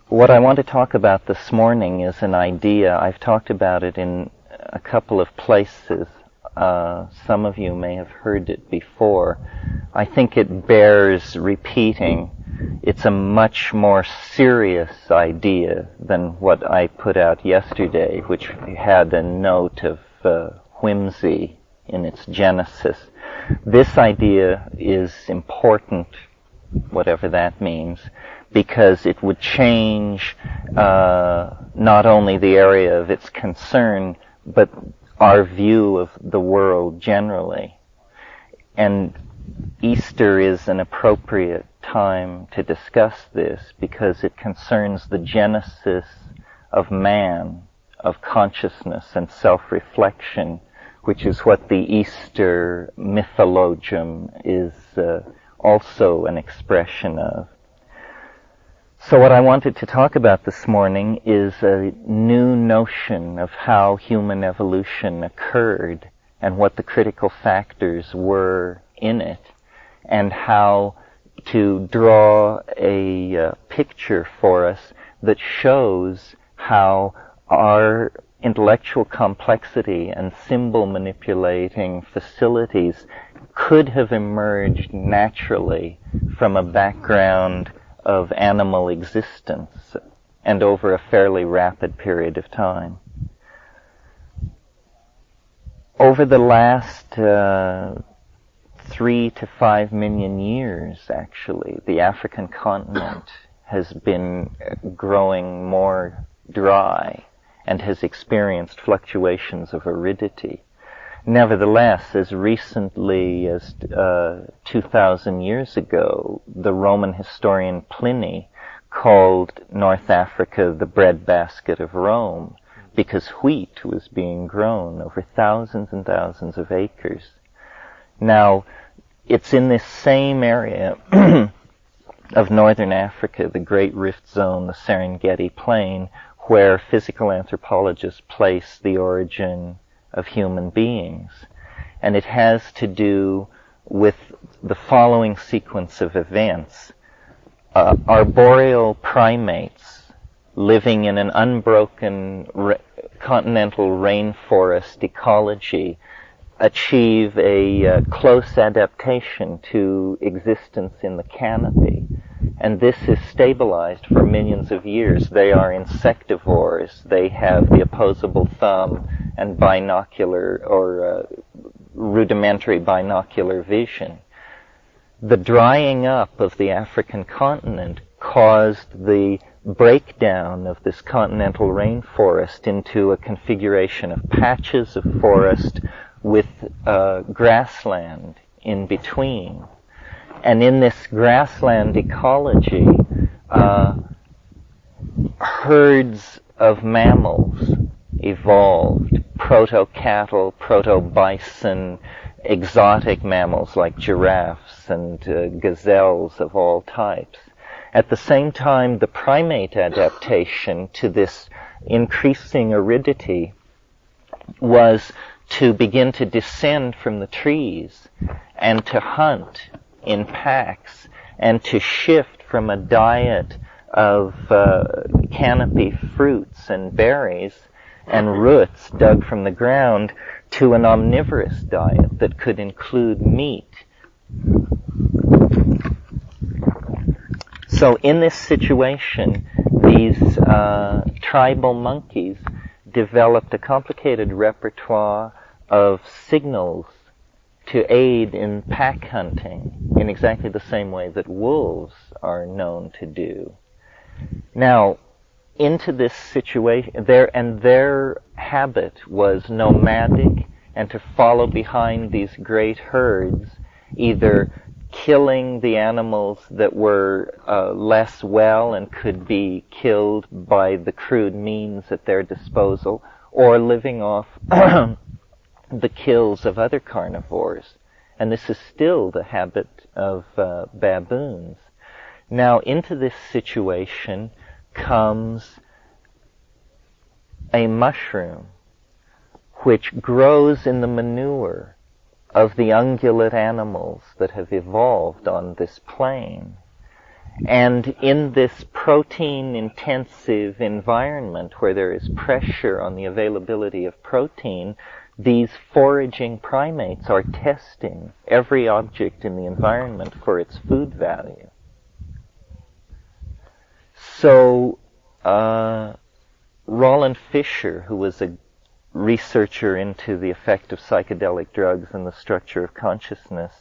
What I want to talk about this morning is an idea. I've talked about it in a couple of places. Some of you may have heard it before. I think it bears repeating. It's a much more serious idea than what I put out yesterday, which had a note of whimsy in its genesis. This idea is important, whatever that means, because it would change not only the area of its concern, but our view of the world generally. And Easter is an appropriate time to discuss this because it concerns the genesis of man, of consciousness and self-reflection, which is what the Easter mythologium is also an expression of. So what I wanted to talk about this morning is a new notion of how human evolution occurred and what the critical factors were in it, and how to draw a picture for us that shows how our intellectual complexity and symbol manipulating facilities could have emerged naturally from a background of animal existence and over a fairly rapid period of time. Over the last 3 to 5 million years, actually, the African continent has been growing more dry and has experienced fluctuations of aridity. Nevertheless, as recently as 2,000 years ago, the Roman historian Pliny called North Africa the breadbasket of Rome because wheat was being grown over thousands and thousands of acres. Now, it's in this same area of northern Africa, the Great Rift Zone, the Serengeti Plain, where physical anthropologists place the origin of human beings. And it has to do with the following sequence of events. Arboreal primates living in an unbroken continental rainforest ecology achieve a close adaptation to existence in the canopy. And this is stabilized for millions of years. They are insectivores. They have the opposable thumb and binocular or rudimentary binocular vision. The drying up of the African continent caused the breakdown of this continental rainforest into a configuration of patches of forest with grassland in between. And in this grassland ecology, herds of mammals evolved, proto-cattle, proto-bison, exotic mammals like giraffes and gazelles of all types. At the same time, the primate adaptation to this increasing aridity was to begin to descend from the trees and to hunt in packs and to shift from a diet of canopy fruits and berries and roots dug from the ground to an omnivorous diet that could include meat. So in this situation, these tribal monkeys developed a complicated repertoire of signals to aid in pack hunting in exactly the same way that wolves are known to do. Now, into this situation, their habit was nomadic and to follow behind these great herds, either killing the animals that were less well and could be killed by the crude means at their disposal, or living off the kills of other carnivores. And this is still the habit of baboons. Now, into this situation comes a mushroom which grows in the manure of the ungulate animals that have evolved on this plain. And in this protein-intensive environment where there is pressure on the availability of protein, these foraging primates are testing every object in the environment for its food value. So, Roland Fisher, who was a researcher into the effect of psychedelic drugs and the structure of consciousness,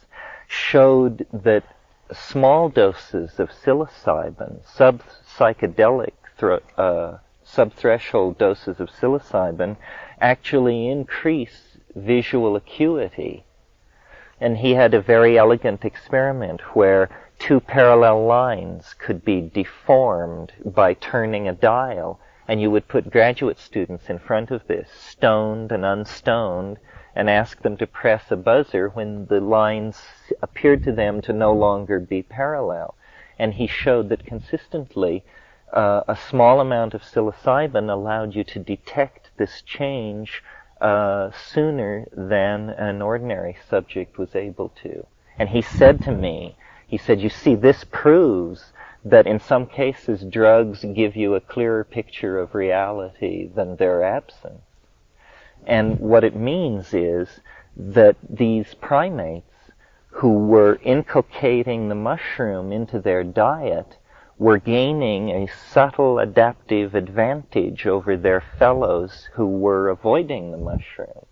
showed that small doses of psilocybin, sub-psychedelic subthreshold doses of psilocybin, actually increase visual acuity. And he had a very elegant experiment where two parallel lines could be deformed by turning a dial, and you would put graduate students in front of this, stoned and unstoned, and ask them to press a buzzer when the lines appeared to them to no longer be parallel. And he showed that consistently a small amount of psilocybin allowed you to detect this change sooner than an ordinary subject was able to. And he said to me, he said, you see, this proves that in some cases drugs give you a clearer picture of reality than their absence. And what it means is that these primates who were inculcating the mushroom into their diet were gaining a subtle adaptive advantage over their fellows who were avoiding the mushroom,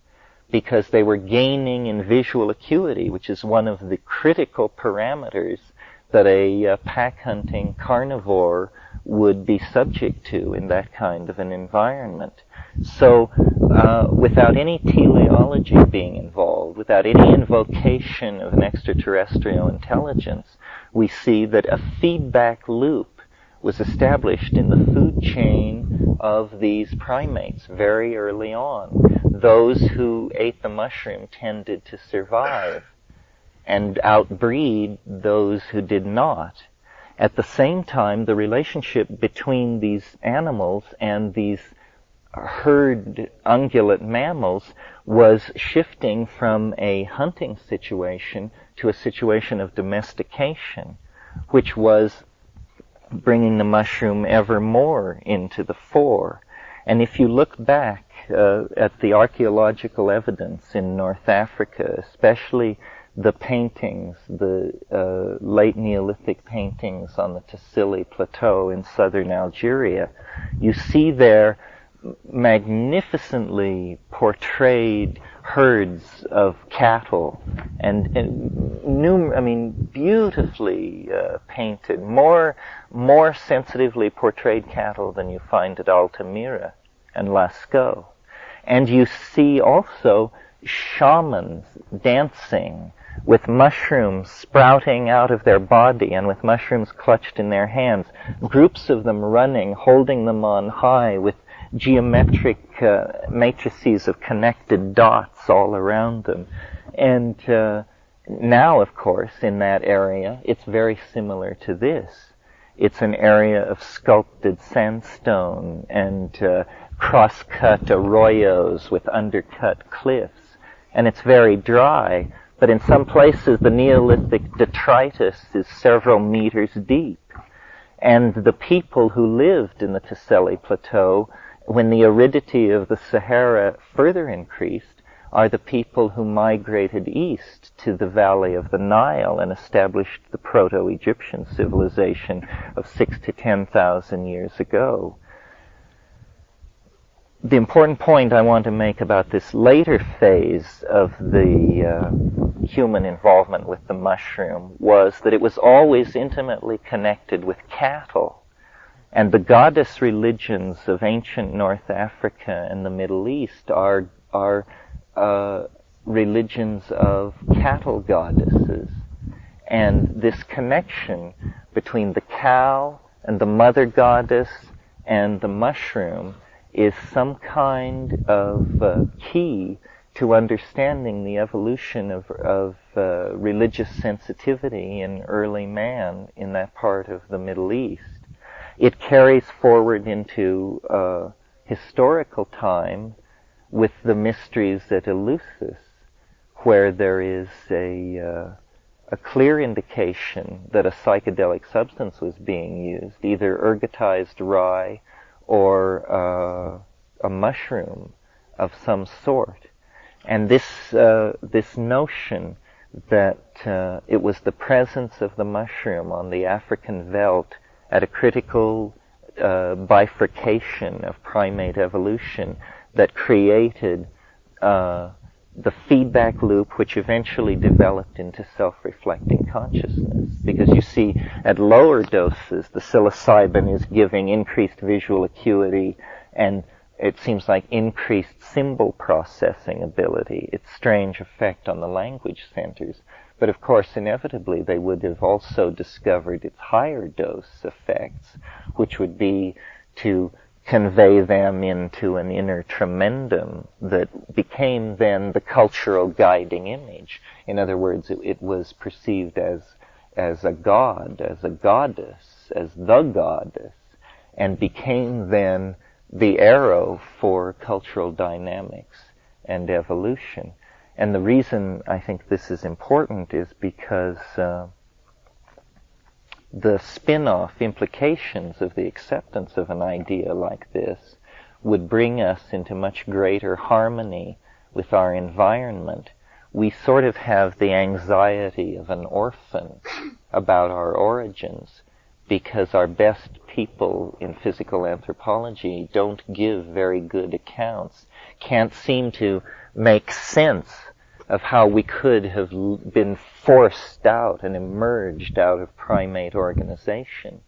because they were gaining in visual acuity, which is one of the critical parameters that a pack-hunting carnivore would be subject to in that kind of an environment. So, without any teleology being involved, without any invocation of an extraterrestrial intelligence, we see that a feedback loop was established in the food chain of these primates very early on. Those who ate the mushroom tended to survive and outbreed those who did not. At the same time, the relationship between these animals and these herd ungulate mammals was shifting from a hunting situation to a situation of domestication, which was bringing the mushroom ever more into the fore. And if you look back at the archaeological evidence in North Africa, especially the paintings, the late Neolithic paintings on the Tassili Plateau in southern Algeria, you see there magnificently portrayed herds of cattle and beautifully painted, more sensitively portrayed cattle than you find at Altamira and Lascaux. And you see also shamans dancing with mushrooms sprouting out of their body and with mushrooms clutched in their hands, groups of them running, holding them on high with geometric matrices of connected dots all around them. And now, of course, in that area, it's very similar to this. It's an area of sculpted sandstone and cross-cut arroyos with undercut cliffs. And it's very dry, but in some places the Neolithic detritus is several meters deep. And the people who lived in the Tassili Plateau, when the aridity of the Sahara further increased, are the people who migrated east to the valley of the Nile and established the Proto-Egyptian civilization of 6,000 to 10,000 years ago. The important point I want to make about this later phase of the human involvement with the mushroom was that it was always intimately connected with cattle. And the goddess religions of ancient North Africa and the Middle East are religions of cattle goddesses. And this connection between the cow and the mother goddess and the mushroom is some kind of key to understanding the evolution of religious sensitivity in early man in that part of the Middle East. It carries forward into historical time with the mysteries at Eleusis, where there is a clear indication that a psychedelic substance was being used, either ergotized rye or a mushroom of some sort. And this notion that it was the presence of the mushroom on the African veldt at a critical bifurcation of primate evolution that created the feedback loop which eventually developed into self-reflecting consciousness. Because you see, at lower doses, the psilocybin is giving increased visual acuity and it seems like increased symbol processing ability, its strange effect on the language centers. But of course, inevitably, they would have also discovered its higher dose effects, which would be to convey them into an inner tremendum that became then the cultural guiding image. In other words, it was perceived as a god, as a goddess, as the goddess, and became then the arrow for cultural dynamics and evolution. And the reason I think this is important is because the spin-off implications of the acceptance of an idea like this would bring us into much greater harmony with our environment. We sort of have the anxiety of an orphan about our origins because our best people in physical anthropology don't give very good accounts, can't seem to make sense of how we could have been forced out and emerged out of primate organization.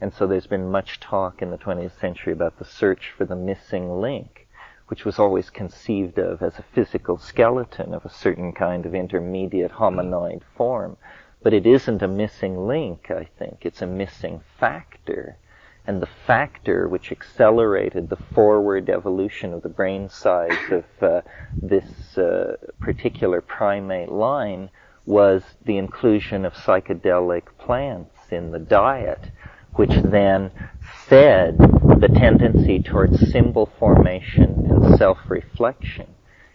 And so there's been much talk in the 20th century about the search for the missing link, which was always conceived of as a physical skeleton of a certain kind of intermediate hominoid form. But it isn't a missing link, I think. It's a missing factor. And the factor which accelerated the forward evolution of the brain size of this particular primate line was the inclusion of psychedelic plants in the diet, which then fed the tendency towards symbol formation and self-reflection.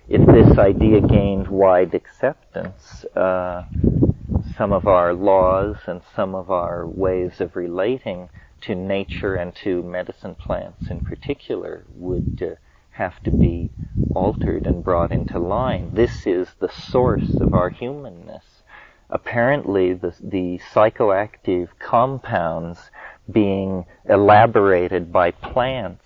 If this idea gained wide acceptance, some of our laws and some of our ways of relating to nature and to medicine plants in particular would have to be altered and brought into line. This is the source of our humanness. Apparently, the psychoactive compounds being elaborated by plants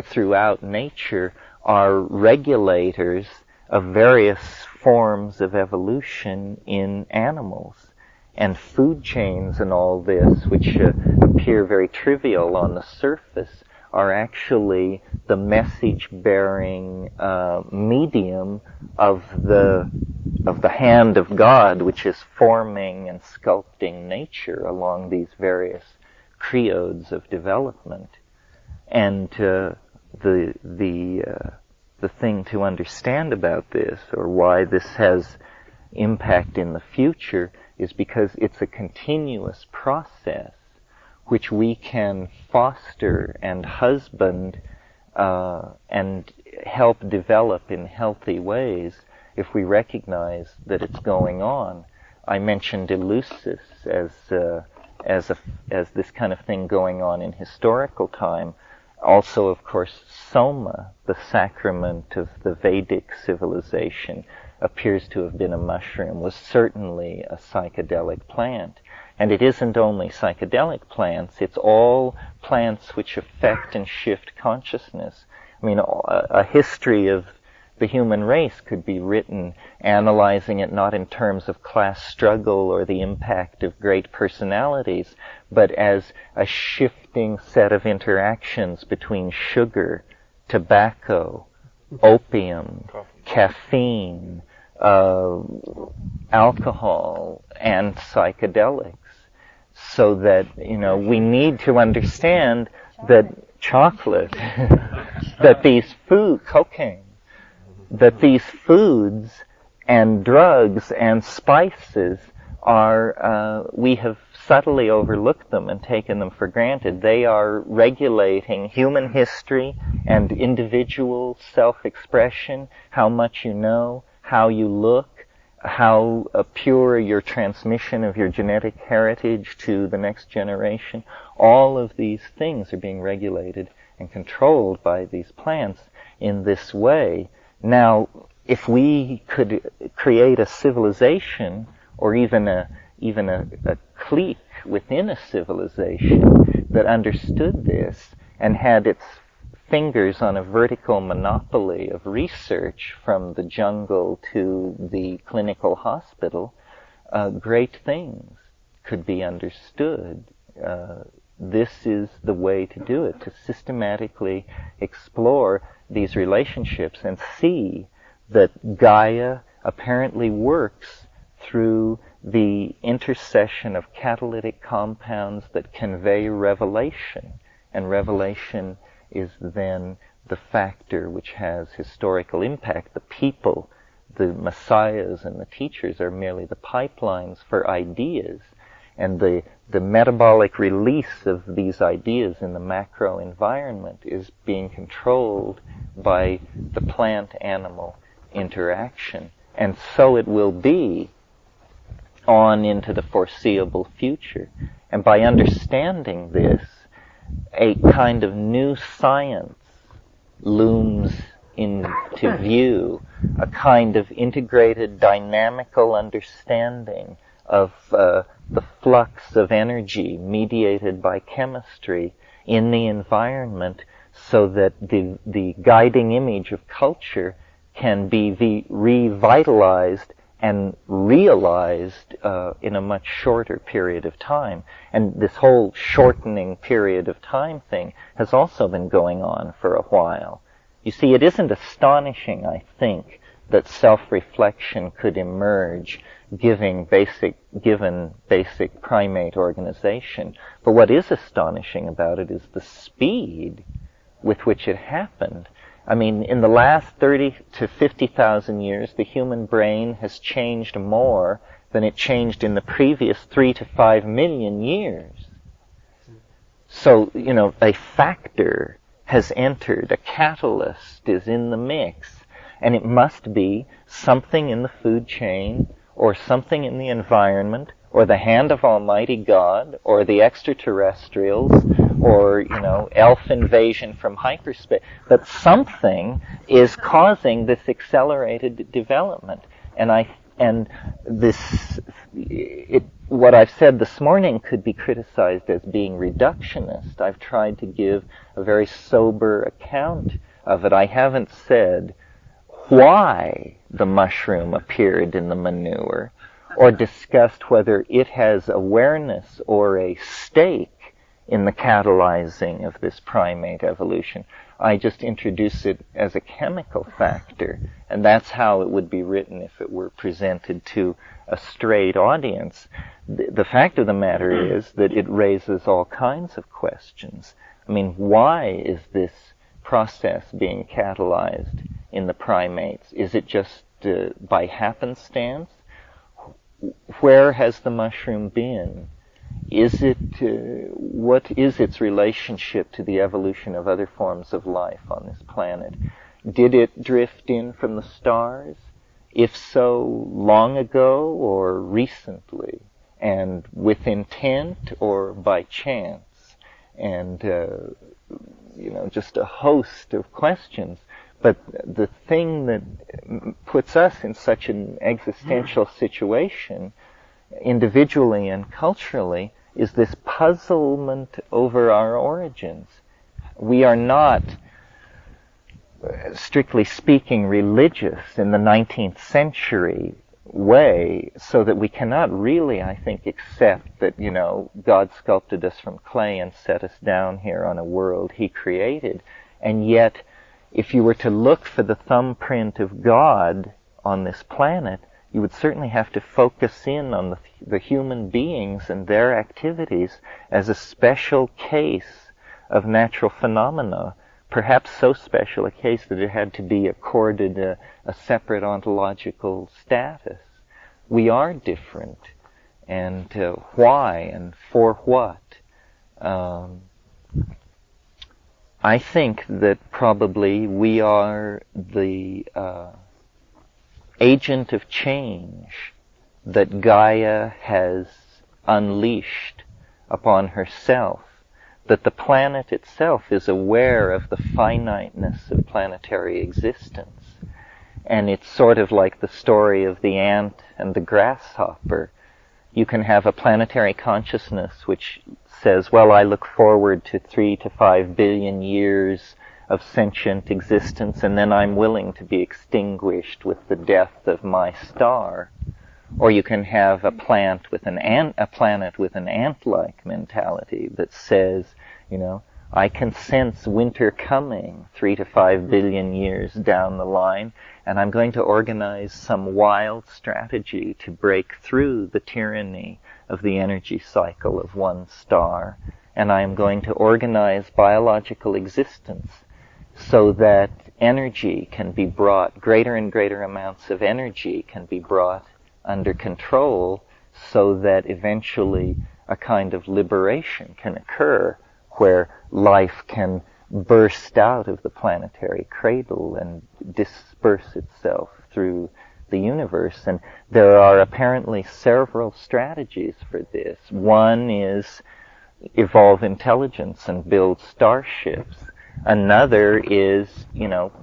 throughout nature are regulators of various forms of evolution in animals. And food chains and all this, which appear very trivial on the surface, are actually the message-bearing medium of the hand of God, which is forming and sculpting nature along these various creodes of development. And the thing to understand about this, or why this has impact in the future, is because it's a continuous process which we can foster and husband and help develop in healthy ways if we recognize that it's going on. I mentioned Eleusis as this kind of thing going on in historical time. Also, of course, Soma, the sacrament of the Vedic civilization, appears to have been a mushroom, was certainly a psychedelic plant. And it isn't only psychedelic plants, it's all plants which affect and shift consciousness. I mean, a history of the human race could be written analyzing it not in terms of class struggle or the impact of great personalities, but as a shifting set of interactions between sugar, tobacco, opium, caffeine, alcohol, and psychedelics. So that, we need to understand that chocolate, that these cocaine, that these foods and drugs and spices are, we have subtly overlooked them and taken them for granted. They are regulating human history and individual self-expression, how much you know, how you look, how pure your transmission of your genetic heritage to the next generation. All of these things are being regulated and controlled by these plants in this way. Now, if we could create a civilization, or even a clique within a civilization that understood this and had its fingers on a vertical monopoly of research from the jungle to the clinical hospital, great things could be understood. This is the way to do it, to systematically explore these relationships and see that Gaia apparently works through the intercession of catalytic compounds that convey revelation, and revelation is then the factor which has historical impact. The people, the messiahs and the teachers are merely the pipelines for ideas, and the metabolic release of these ideas in the macro environment is being controlled by the plant-animal interaction. And so it will be on into the foreseeable future. And by understanding this, a kind of new science looms into view, a kind of integrated dynamical understanding of the flux of energy mediated by chemistry in the environment, so that the guiding image of culture can be revitalized and realized in a much shorter period of time. And this whole shortening period of time thing has also been going on for a while. You see, it isn't astonishing, I think, that self-reflection could emerge given basic primate organization. But what is astonishing about it is the speed with which it happened. I mean, in the last 30 to 50,000 years, the human brain has changed more than it changed in the previous 3 to 5 million years. So, a factor has entered, a catalyst is in the mix, and it must be something in the food chain, or something in the environment, or the hand of Almighty God, or the extraterrestrials, or, elf invasion from hyperspace. But something is causing this accelerated development. What I've said this morning could be criticized as being reductionist. I've tried to give a very sober account of it. I haven't said why the mushroom appeared in the manure, or discussed whether it has awareness or a stake in the catalyzing of this primate evolution. I just introduce it as a chemical factor, and that's how it would be written if it were presented to a straight audience. The fact of the matter is that it raises all kinds of questions. I mean, why is this process being catalyzed in the primates? Is it just by happenstance? Where has the mushroom been? What is its relationship to the evolution of other forms of life on this planet? Did it drift in from the stars? If so, long ago or recently? And with intent or by chance? And, just a host of questions. But the thing that puts us in such an existential situation, individually and culturally, is this puzzlement over our origins. We are not, strictly speaking, religious in the 19th century way, so that we cannot really, I think, accept that, God sculpted us from clay and set us down here on a world He created. And yet, if you were to look for the thumbprint of God on this planet, you would certainly have to focus in on the human beings and their activities as a special case of natural phenomena, perhaps so special a case that it had to be accorded a separate ontological status. We are different, and why and for what? I think that probably we are the agent of change that Gaia has unleashed upon herself, that the planet itself is aware of the finiteness of planetary existence. And it's sort of like the story of the ant and the grasshopper. You can have a planetary consciousness which says, well, I look forward to 3 to 5 billion years of sentient existence, and then I'm willing to be extinguished with the death of my star. Or you can have a planet with an ant-like mentality that says, I can sense winter coming 3 to 5 billion years down the line, and I'm going to organize some wild strategy to break through the tyranny of the energy cycle of one star, and I am going to organize biological existence so that energy can be brought, greater and greater amounts of energy can be brought under control, so that eventually a kind of liberation can occur where life can burst out of the planetary cradle and disperse itself through the universe. And there are apparently several strategies for this. One is evolve intelligence and build starships. Another is,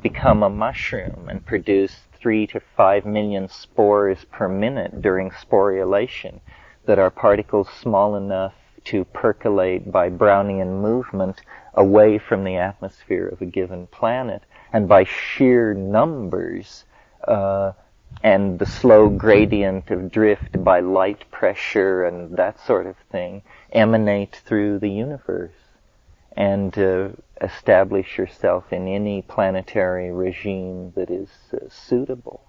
become a mushroom and produce 3 to 5 million spores per minute during sporulation that are particles small enough to percolate by Brownian movement away from the atmosphere of a given planet, and by sheer numbers and the slow gradient of drift by light pressure and that sort of thing, emanate through the universe and establish yourself in any planetary regime that is suitable.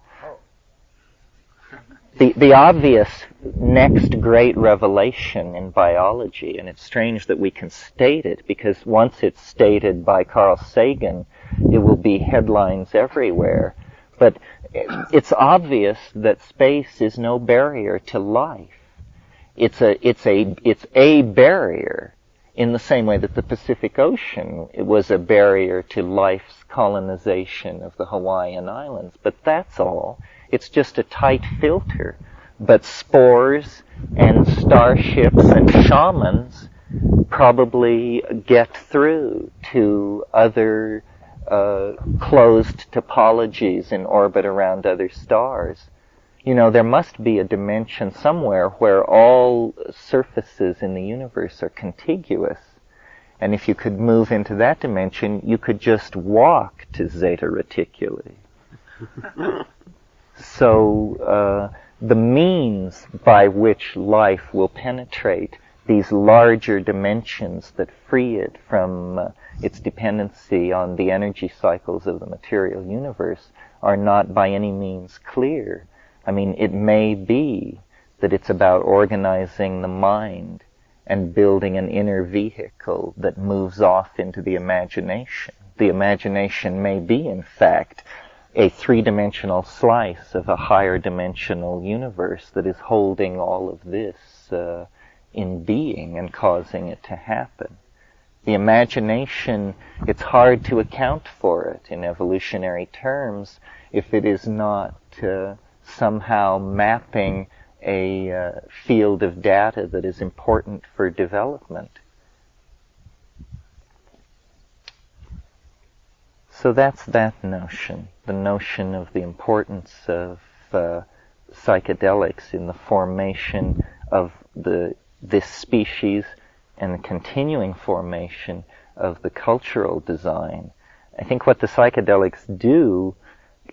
The obvious next great revelation in biology, and it's strange that we can state it, because once it's stated by Carl Sagan, it will be headlines everywhere. But it's obvious that space is no barrier to life. It's a barrier in the same way that the Pacific Ocean was a barrier to life's colonization of the Hawaiian Islands. But that's all. It's just a tight filter. But spores and starships and shamans probably get through to other closed topologies in orbit around other stars. There must be a dimension somewhere where all surfaces in the universe are contiguous. And if you could move into that dimension, you could just walk to Zeta Reticuli. So the means by which life will penetrate these larger dimensions that free it from its dependency on the energy cycles of the material universe are not by any means clear. I mean, it may be that it's about organizing the mind and building an inner vehicle that moves off into the imagination. The imagination may be, in fact, a three-dimensional slice of a higher dimensional universe that is holding all of this in being and causing it to happen. The imagination, it's hard to account for it in evolutionary terms if it is not somehow mapping a field of data that is important for development. So that's that notion, the notion of the importance of psychedelics in the formation of this species and the continuing formation of the cultural design. I think what the psychedelics do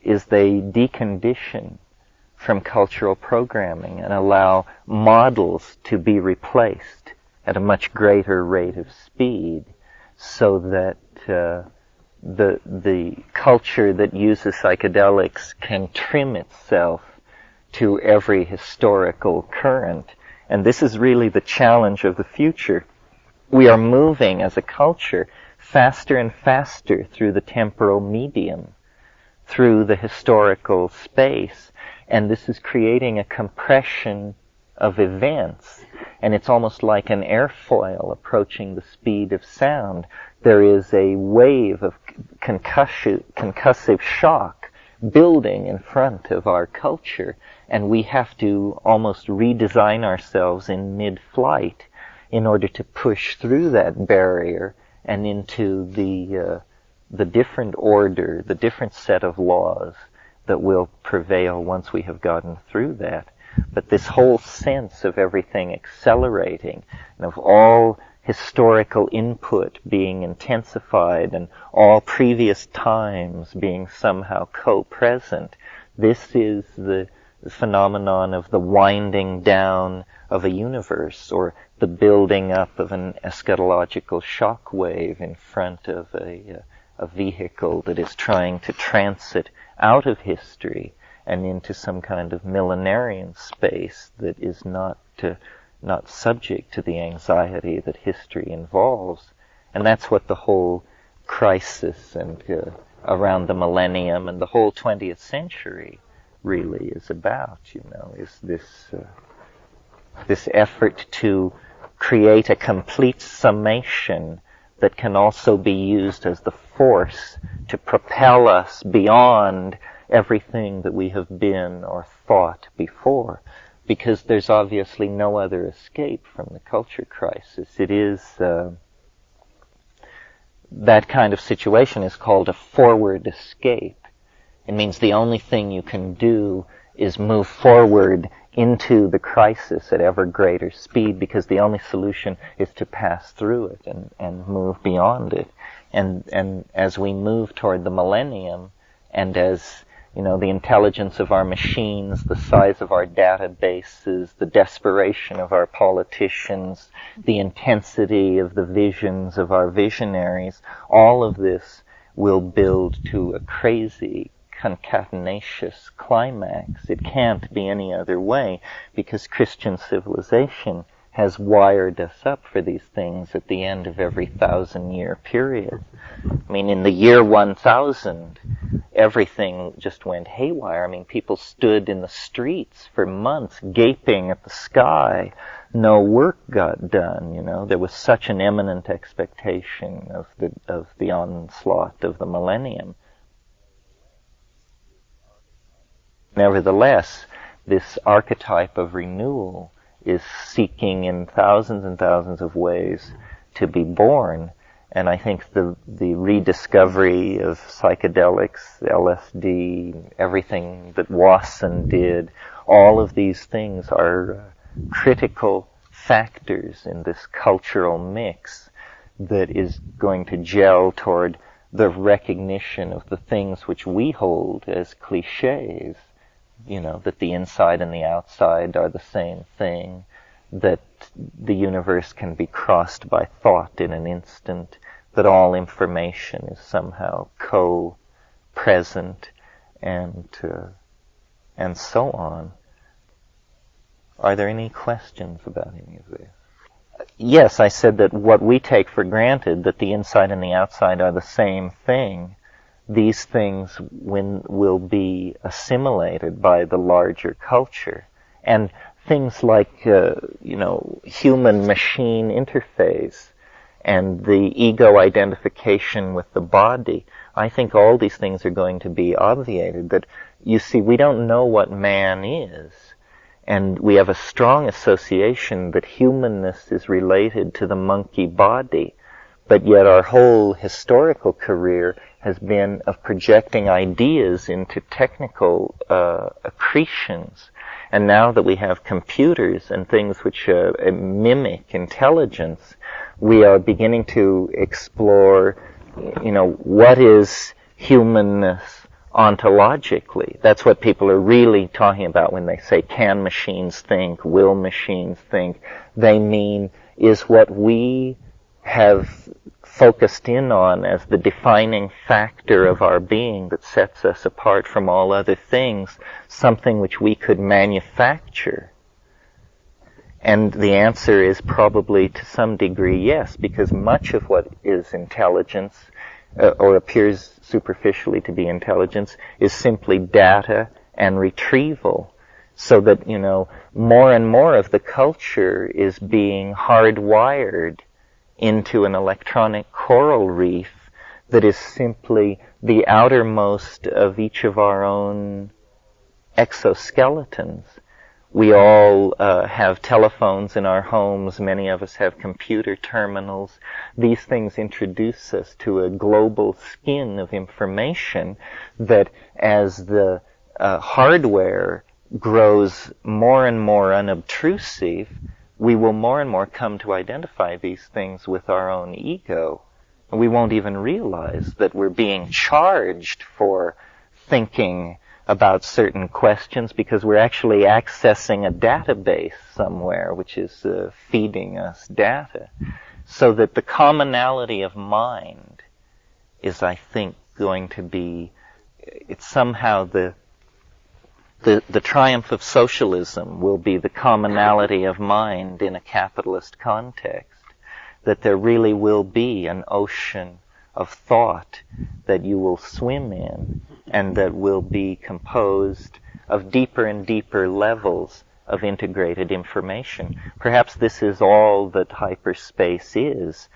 is they decondition from cultural programming and allow models to be replaced at a much greater rate of speed, so that the culture that uses psychedelics can trim itself to every historical current. And this is really the challenge of the future. We are moving as a culture faster and faster through the temporal medium, through the historical space, and this is creating a compression of events, and it's almost like an airfoil approaching the speed of sound. There is a wave of concussive shock building in front of our culture, and we have to almost redesign ourselves in mid-flight in order to push through that barrier and into the different order, the different set of laws that will prevail once we have gotten through that. But this whole sense of everything accelerating, and of all historical input being intensified and all previous times being somehow co-present, this is the phenomenon of the winding down of a universe, or the building up of an eschatological shock wave in front of a vehicle that is trying to transit out of history and into some kind of millenarian space that is not subject to the anxiety that history involves. And that's what the whole crisis and around the millennium and the whole 20th century really is about, is this effort to create a complete summation that can also be used as the force to propel us beyond everything that we have been or thought before, because there's obviously no other escape from the culture crisis. It is that kind of situation is called a forward escape. It means the only thing you can do is move forward into the crisis at ever greater speed, because the only solution is to pass through it and move beyond it. And as we move toward the millennium, and as the intelligence of our machines, the size of our databases, the desperation of our politicians, the intensity of the visions of our visionaries, all of this will build to a crazy, concatenacious climax. It can't be any other way, because Christian civilization has wired us up for these things at the end of every 1,000-year period. I mean, in the year 1000, everything just went haywire. I mean, people stood in the streets for months gaping at the sky. No work got done, There was such an imminent expectation of the onslaught of the millennium. Nevertheless, this archetype of renewal is seeking in thousands and thousands of ways to be born. And I think the rediscovery of psychedelics, LSD, everything that Wasson did, all of these things are critical factors in this cultural mix that is going to gel toward the recognition of the things which we hold as cliches. That the inside and the outside are the same thing, that the universe can be crossed by thought in an instant, that all information is somehow co-present, and so on. Are there any questions about any of this? Yes, I said that what we take for granted, that the inside and the outside are the same thing, these things will be assimilated by the larger culture. And things like, human-machine interface and the ego identification with the body, I think all these things are going to be obviated. That, you see, we don't know what man is. And we have a strong association that humanness is related to the monkey body. But yet our whole historical career has been of projecting ideas into technical accretions. And now that we have computers and things which mimic intelligence, we are beginning to explore, what is humanness ontologically. That's what people are really talking about when they say, can machines think, will machines think? They mean, is what we have focused in on as the defining factor of our being that sets us apart from all other things, something which we could manufacture? And the answer is probably to some degree yes, because much of what is intelligence, or appears superficially to be intelligence, is simply data and retrieval. So that, more and more of the culture is being hardwired into an electronic coral reef that is simply the outermost of each of our own exoskeletons. We all have telephones in our homes. Many of us have computer terminals. These things introduce us to a global skin of information that, as the hardware grows more and more unobtrusive, we will more and more come to identify these things with our own ego. We won't even realize that we're being charged for thinking about certain questions because we're actually accessing a database somewhere which is feeding us data. So that the commonality of mind is, I think, going to be, it's somehow the triumph of socialism will be the commonality of mind in a capitalist context. That there really will be an ocean of thought that you will swim in, and that will be composed of deeper and deeper levels of integrated information. Perhaps this is all that hyperspace is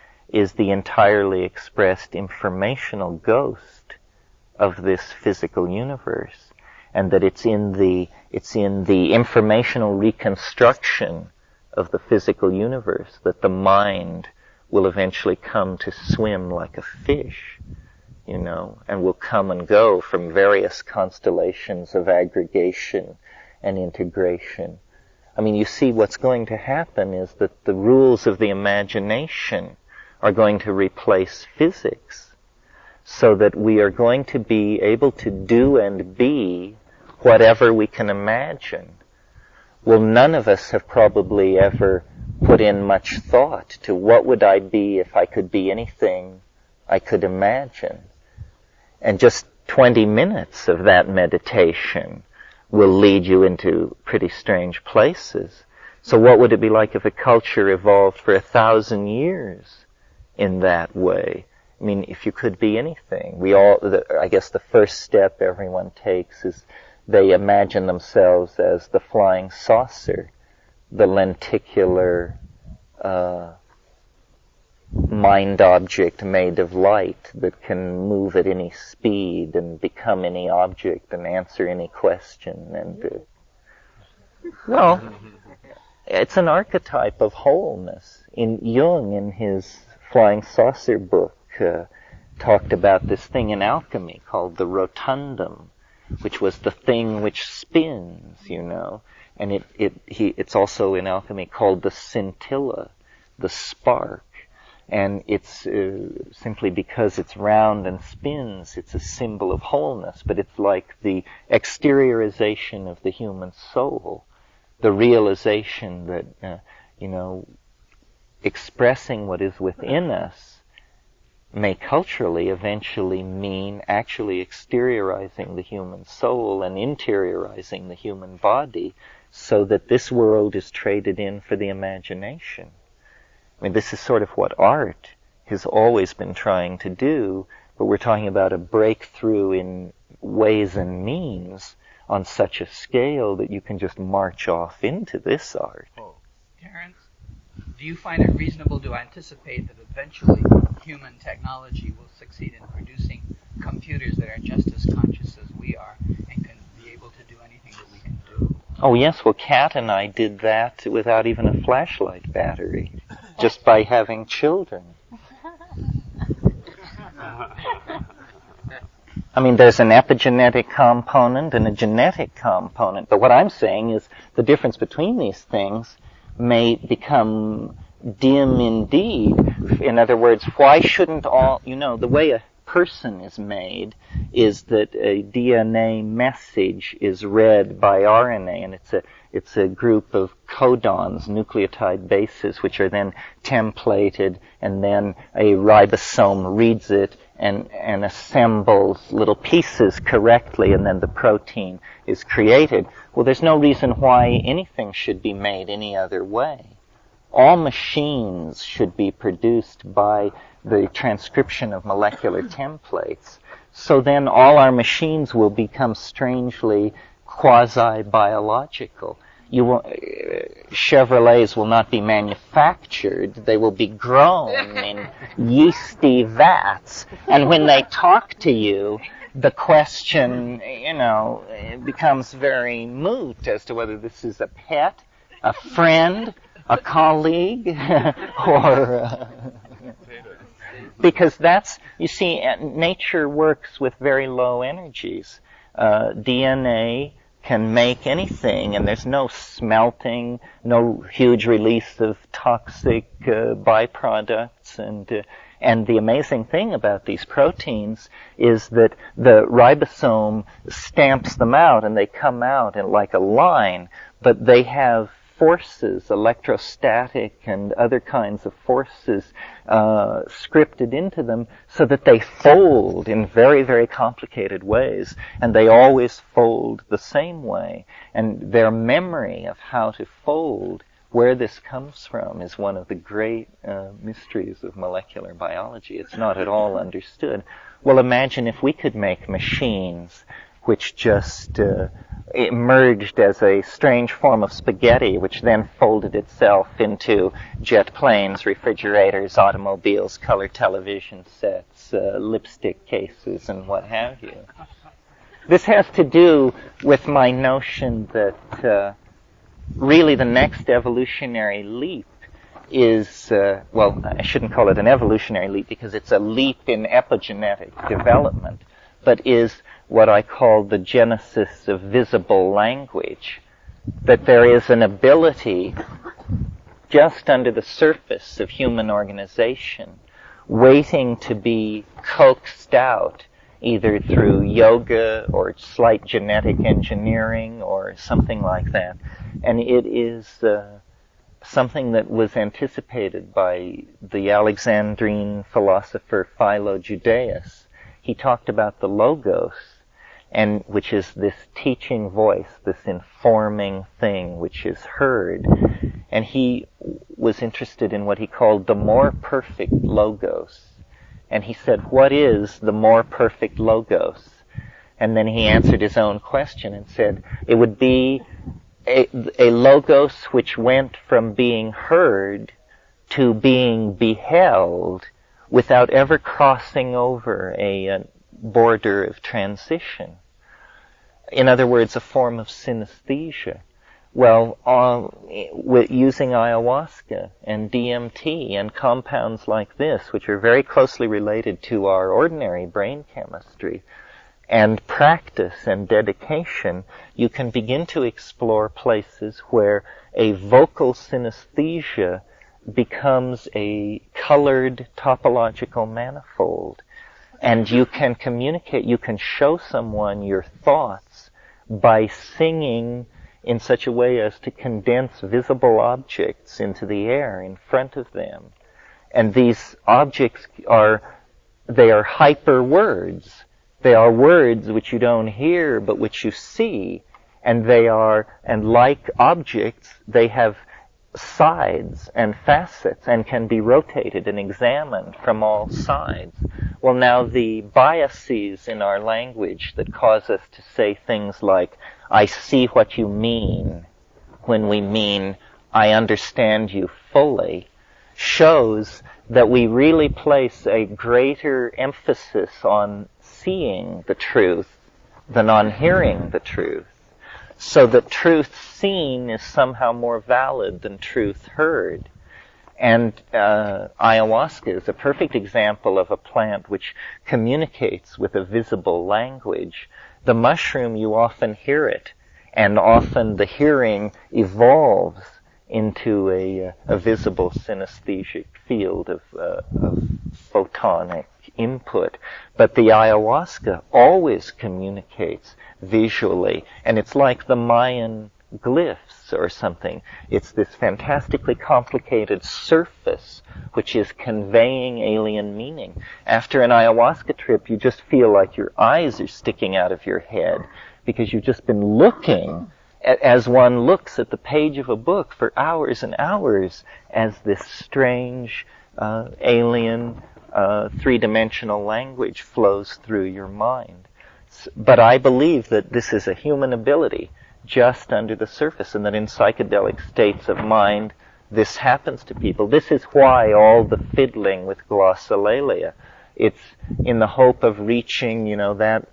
the entirely expressed informational ghost of this physical universe, and that it's in the informational reconstruction of the physical universe that the mind will eventually come to swim like a fish, and will come and go from various constellations of aggregation and integration. I mean, you see, what's going to happen is that the rules of the imagination are going to replace physics, so that we are going to be able to do and be whatever we can imagine. Well, none of us have probably ever put in much thought to what would I be if I could be anything I could imagine. And just 20 minutes of that meditation will lead you into pretty strange places. So what would it be like if a culture evolved for 1,000 years in that way? I mean, if you could be anything. I guess the first step everyone takes is they imagine themselves as the flying saucer, the lenticular mind object made of light that can move at any speed and become any object and answer any question. And well, it's an archetype of wholeness. Jung, in his Flying Saucer book, talked about this thing in alchemy called the rotundum, which was the thing which spins, and it's also in alchemy called the scintilla, the spark, and it's simply because it's round and spins, it's a symbol of wholeness, but it's like the exteriorization of the human soul, the realization that, expressing what is within us may culturally eventually mean actually exteriorizing the human soul and interiorizing the human body, so that this world is traded in for the imagination. I mean, this is sort of what art has always been trying to do, but we're talking about a breakthrough in ways and means on such a scale that you can just march off into this art. Terence, do you find it reasonable to anticipate that eventually human technology will succeed in producing computers that are just as conscious as we are and can be able to do anything that we can do? Oh yes, well, Kat and I did that without even a flashlight battery, just by having children. I mean, there's an epigenetic component and a genetic component, but what I'm saying is the difference between these things may become dim indeed. In other words, why shouldn't all, the way a person is made is that a DNA message is read by RNA, and it's a group of codons, nucleotide bases, which are then templated, and then a ribosome reads it and assembles little pieces correctly, and then the protein is created. Well, there's no reason why anything should be made any other way. All machines should be produced by the transcription of molecular templates. So then all our machines will become strangely quasi-biological. Chevrolets will not be manufactured. They will be grown in yeasty vats. And when they talk to you, the question, it becomes very moot as to whether this is a pet, a friend, a colleague, or... because that's, you see, nature works with very low energies. DNA can make anything, and there's no smelting, no huge release of toxic byproducts. And the amazing thing about these proteins is that the ribosome stamps them out, and they come out in like a line, but they have forces, electrostatic and other kinds of forces scripted into them so that they fold in very, very complicated ways, and they always fold the same way. And their memory of how to fold, where this comes from, is one of the great mysteries of molecular biology. It's not at all understood. Well, imagine if we could make machines which just emerged as a strange form of spaghetti, which then folded itself into jet planes, refrigerators, automobiles, color television sets, lipstick cases, and what have you. This has to do with my notion that really the next evolutionary leap is, well, I shouldn't call it an evolutionary leap because it's a leap in epigenetic development, but is what I call the genesis of visible language, that there is an ability just under the surface of human organization waiting to be coaxed out either through yoga or slight genetic engineering or something like that. And it is something that was anticipated by the Alexandrine philosopher Philo Judaeus. He talked about the logos, and which is this teaching voice, this informing thing which is heard. And he was interested in what he called the more perfect logos. And he said, what is the more perfect logos? And then he answered his own question and said, it would be a logos which went from being heard to being beheld without ever crossing over a border of transition. In other words, a form of synesthesia. Well, using ayahuasca and DMT and compounds like this, which are very closely related to our ordinary brain chemistry, and practice and dedication, you can begin to explore places where a vocal synesthesia becomes a colored topological manifold. And you can communicate, you can show someone your thoughts by singing in such a way as to condense visible objects into the air in front of them. And these objects are hyper words. They are words which you don't hear but which you see. And like objects, they have sides and facets and can be rotated and examined from all sides. Well, now the biases in our language that cause us to say things like, I see what you mean, when we mean, I understand you fully, shows that we really place a greater emphasis on seeing the truth than on hearing the truth. So that truth seen is somehow more valid than truth heard. And ayahuasca is a perfect example of a plant which communicates with a visible language. The mushroom, you often hear it, and often the hearing evolves into a visible synesthetic field of photonic input. But the ayahuasca always communicates visually, and it's like the Mayan glyphs or something. It's this fantastically complicated surface which is conveying alien meaning. After an ayahuasca trip, you just feel like your eyes are sticking out of your head because you've just been looking as one looks at the page of a book for hours and hours as this strange alien three-dimensional language flows through your mind. But I believe that this is a human ability, just under the surface, and that in psychedelic states of mind, this happens to people. This is why all the fiddling with glossolalia. It's in the hope of reaching, that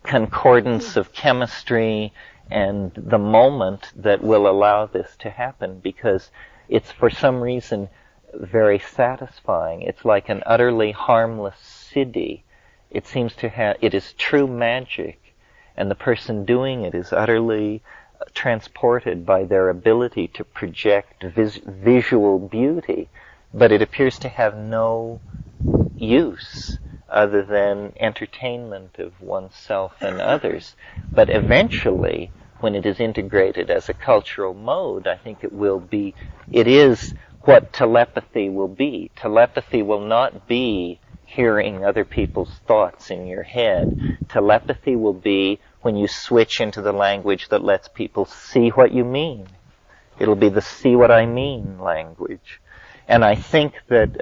concordance of chemistry and the moment that will allow this to happen, because it's for some reason very satisfying. It's like an utterly harmless siddhi. It seems to have, it is true magic, and the person doing it is utterly transported by their ability to project visual beauty, but it appears to have no use other than entertainment of oneself and others. But eventually, when it is integrated as a cultural mode, I think it is what telepathy will be. Telepathy will not be hearing other people's thoughts in your head. Telepathy will be when you switch into the language that lets people see what you mean. It'll be the see what I mean language. And I think that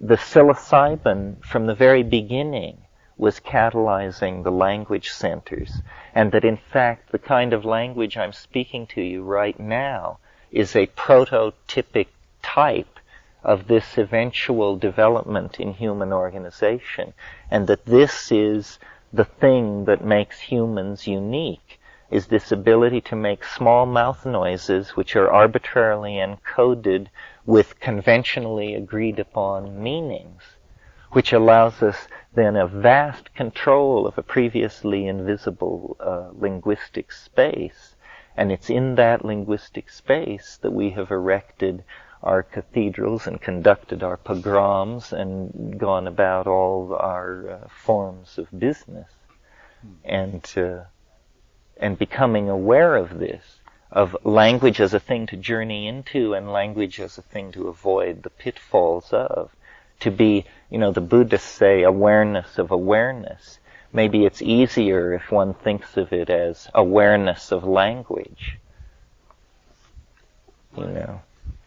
the psilocybin from the very beginning was catalyzing the language centers, and that in fact the kind of language I'm speaking to you right now is a prototypic type of this eventual development in human organization, and that this is the thing that makes humans unique, is this ability to make small mouth noises which are arbitrarily encoded with conventionally agreed upon meanings, which allows us then a vast control of a previously invisible linguistic space. And it's in that linguistic space that we have erected our cathedrals and conducted our pogroms and gone about all our forms of business. And becoming aware of this, of language as a thing to journey into and language as a thing to avoid the pitfalls of, to be, the Buddhists say awareness of awareness. Maybe it's easier if one thinks of it as awareness of language. I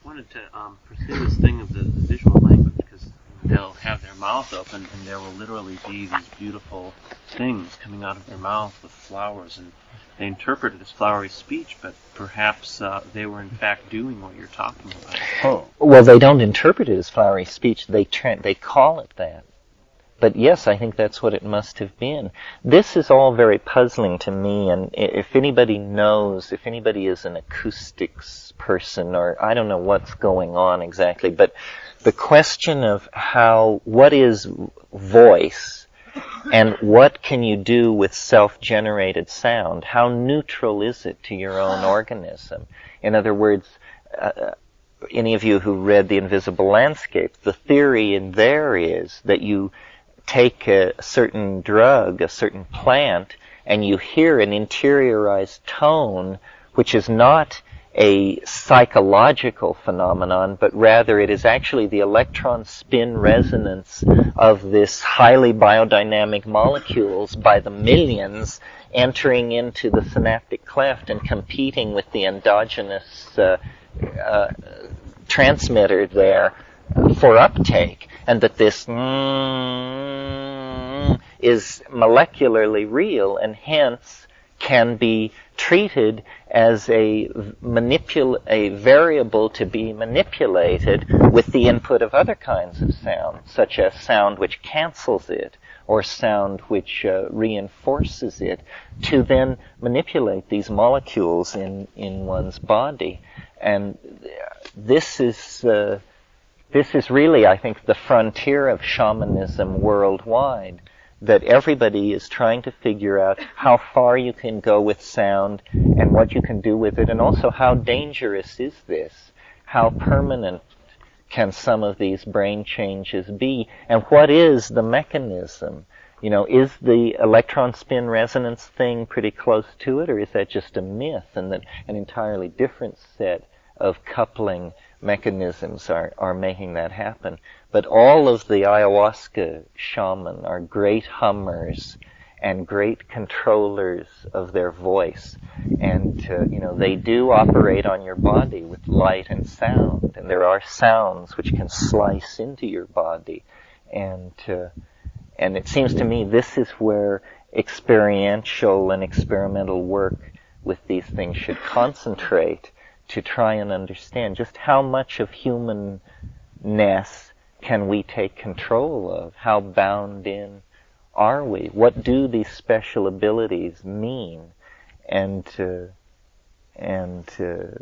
wanted to pursue this thing of the visual language, because they'll have their mouth open and there will literally be these beautiful things coming out of their mouth with flowers, and they interpret it as flowery speech, but perhaps they were in fact doing what you're talking about. Oh. Well, they don't interpret it as flowery speech. They call it that. But yes, I think that's what it must have been. This is all very puzzling to me, and if anybody knows, if anybody is an acoustics person, or I don't know what's going on exactly, but the question of what is voice, and what can you do with self-generated sound? How neutral is it to your own organism? In other words, any of you who read The Invisible Landscape, the theory in there is that you take a certain drug, a certain plant, and you hear an interiorized tone, which is not a psychological phenomenon, but rather it is actually the electron spin resonance of this highly biodynamic molecules by the millions entering into the synaptic cleft and competing with the endogenous transmitter there for uptake, and that this is molecularly real and hence can be treated as a variable to be manipulated with the input of other kinds of sound, such as sound which cancels it or sound which reinforces it, to then manipulate these molecules in one's body. And this is really, I think, the frontier of shamanism worldwide, that everybody is trying to figure out how far you can go with sound and what you can do with it, and also how dangerous is this? How permanent can some of these brain changes be? And what is the mechanism? Is the electron spin resonance thing pretty close to it, or is that just a myth, and that an entirely different set of coupling mechanisms are making that happen? But all of the ayahuasca shaman are great hummers and great controllers of their voice, and they do operate on your body with light and sound, and there are sounds which can slice into your body, and it seems to me this is where experiential and experimental work with these things should concentrate to try and understand just how much of humanness can we take control of? How bound in are we? What do these special abilities mean? And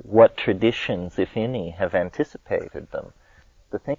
what traditions, if any, have anticipated them? The thing